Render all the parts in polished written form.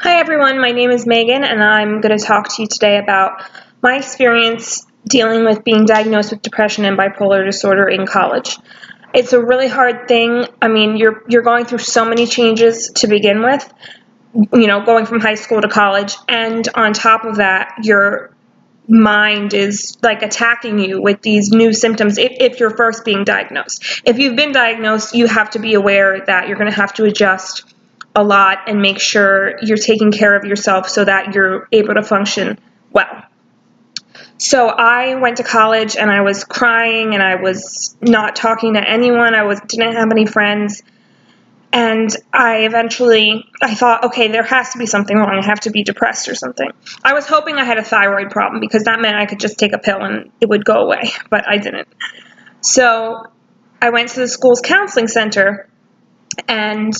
Hi everyone, my name is Megan and I'm going to talk to you today about my experience dealing with being diagnosed with depression and bipolar disorder in college. It's a really hard thing. I mean, you're going through so many changes to begin with, going from high school to college, and on top of that, your mind is like attacking you with these new symptoms if you're first being diagnosed. If you've been diagnosed, you have to be aware that you're going to have to adjust a lot and make sure you're taking care of yourself so that you're able to function well. So I went to college and I was crying and I was not talking to anyone. Didn't have any friends. And I thought, okay, there has to be something wrong. I have to be depressed or something. I was hoping I had a thyroid problem because that meant I could just take a pill and it would go away, but I didn't. So I went to the school's counseling center, and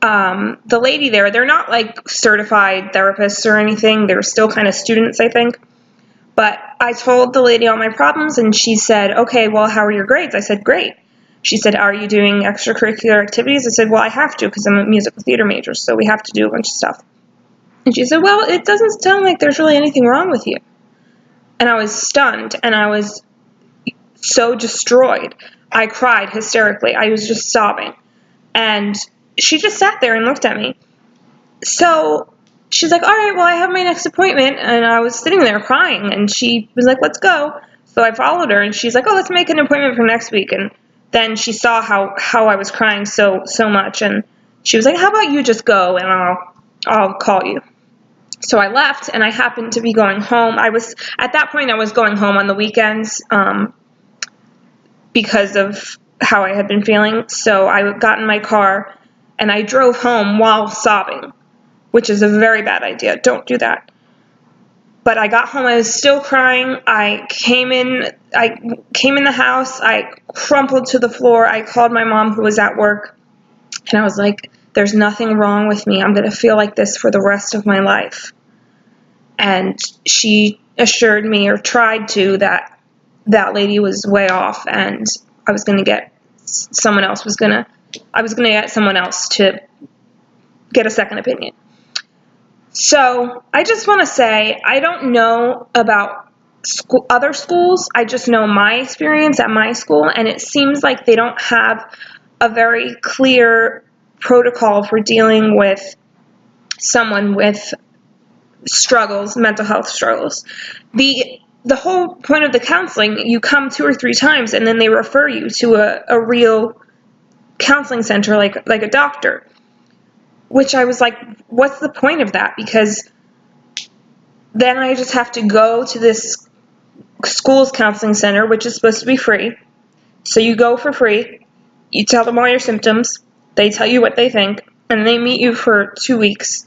the lady there, they're not like certified therapists or anything. They're still kind of students, I think. But I told the lady all my problems, and she said, okay, well, how are your grades? I said, great. She said, are you doing extracurricular activities? I said, well, I have to because I'm a musical theater major, so we have to do a bunch of stuff. And she said, well, it doesn't sound like there's really anything wrong with you. And I was stunned, and I was so destroyed. I cried hysterically. I was just sobbing. And she just sat there and looked at me. So she's like, all right, well, I have my next appointment. And I was sitting there crying, and she was like, let's go. So I followed her, and she's like, oh, let's make an appointment for next week. And then she saw how I was crying so much, and she was like, how about you just go, and I'll call you. So I left, and I happened to be going home. At that point, I was going home on the weekends because of how I had been feeling. So I got in my car, and I drove home while sobbing, which is a very bad idea. Don't do that. But I got home, I was still crying. I came in the house, I crumpled to the floor. I called my mom, who was at work, and I was like, there's nothing wrong with me. I'm going to feel like this for the rest of my life. And she assured me, or tried to, that that lady was way off, and I was going to get someone else to get a second opinion. So I just want to say, I don't know about other schools. I just know my experience at my school, and it seems like they don't have a very clear protocol for dealing with someone with struggles, mental health struggles. The whole point of the counseling, you come 2 or 3 times, and then they refer you to a real counseling center, like a doctor. Which I was like, what's the point of that? Because then I just have to go to this school's counseling center, which is supposed to be free. So you go for free, you tell them all your symptoms, they tell you what they think, and they meet you for 2 weeks,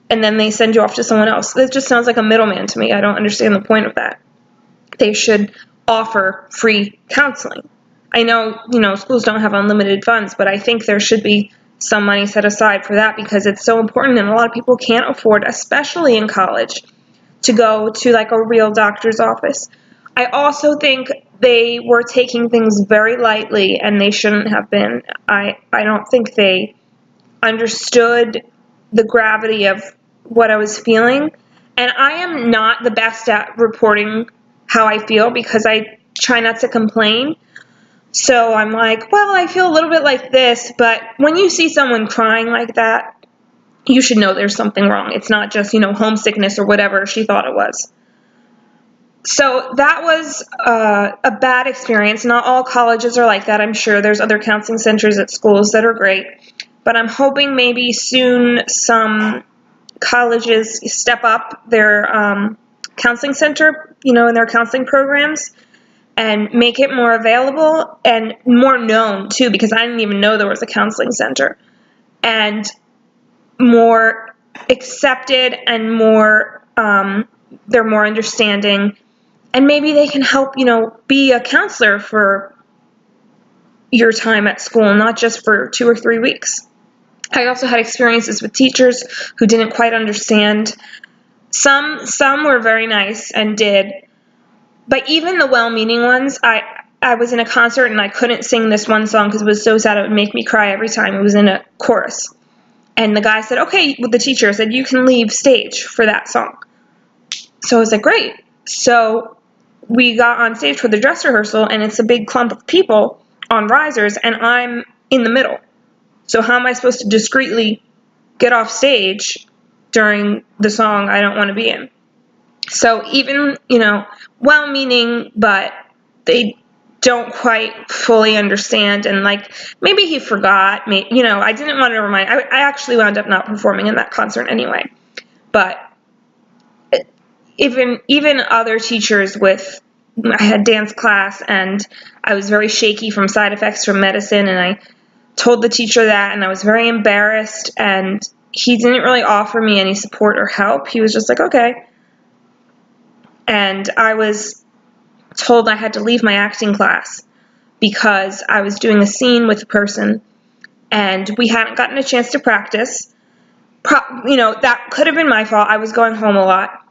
and then they send you off to someone else. That just sounds like a middleman to me. I don't understand the point of that. They should offer free counseling. I know, schools don't have unlimited funds, but I think there should be some money set aside for that because it's so important, and a lot of people can't afford, especially in college, to go to like a real doctor's office. I also think they were taking things very lightly, and they shouldn't have been. I don't think they understood the gravity of what I was feeling, and I am not the best at reporting how I feel because I try not to complain. So I'm like, well, I feel a little bit like this, but when you see someone crying like that, you should know there's something wrong. It's not just, homesickness or whatever she thought it was. So that was a bad experience. Not all colleges are like that. I'm sure there's other counseling centers at schools that are great, but I'm hoping maybe soon some colleges step up their counseling center, in their counseling programs, and make it more available and more known, too, because I didn't even know there was a counseling center, and more accepted and more, they're more understanding, and maybe they can help, be a counselor for your time at school, not just for 2 or 3 weeks. I also had experiences with teachers who didn't quite understand. Some were very nice and did, but even the well-meaning ones, I was in a concert and I couldn't sing this one song because it was so sad it would make me cry every time. It was in a chorus. And the guy said, okay, well, the teacher said, you can leave stage for that song. So I was like, great. So we got on stage for the dress rehearsal, and it's a big clump of people on risers, and I'm in the middle. So how am I supposed to discreetly get off stage during the song I don't want to be in? So even, well-meaning, but they don't quite fully understand, and like maybe he forgot. I didn't want to remind. I actually wound up not performing in that concert anyway. But even other teachers I had dance class, and I was very shaky from side effects from medicine, and I told the teacher that, and I was very embarrassed, and he didn't really offer me any support or help. He was just like, okay. And I was told I had to leave my acting class because I was doing a scene with a person, and we hadn't gotten a chance to practice. That could have been my fault. I was going home a lot.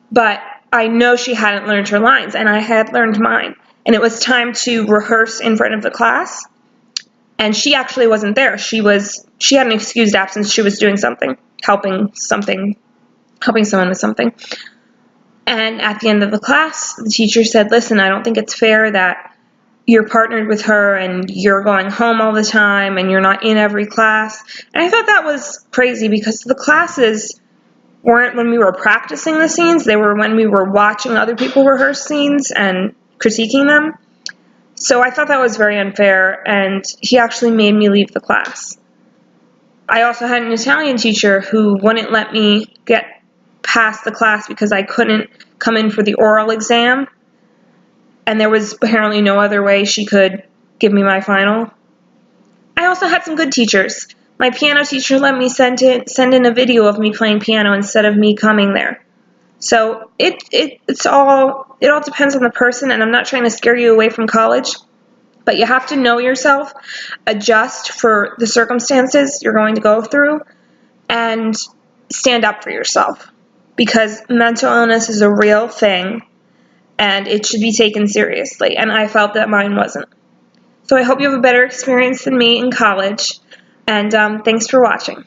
But I know she hadn't learned her lines, and I had learned mine. And it was time to rehearse in front of the class, and she actually wasn't there. She had an excused absence. She was doing something, helping someone with something. And at the end of the class, the teacher said, listen, I don't think it's fair that you're partnered with her and you're going home all the time and you're not in every class. And I thought that was crazy because the classes weren't when we were practicing the scenes. They were when we were watching other people rehearse scenes and critiquing them. So I thought that was very unfair, and he actually made me leave the class. I also had an Italian teacher who wouldn't let me get past the class because I couldn't come in for the oral exam, and there was apparently no other way she could give me my final. I also had some good teachers. My piano teacher let me send in a video of me playing piano instead of me coming there. So it all depends on the person, and I'm not trying to scare you away from college, but you have to know yourself, adjust for the circumstances you're going to go through, and stand up for yourself, because mental illness is a real thing, and it should be taken seriously, and I felt that mine wasn't. So I hope you have a better experience than me in college, and thanks for watching.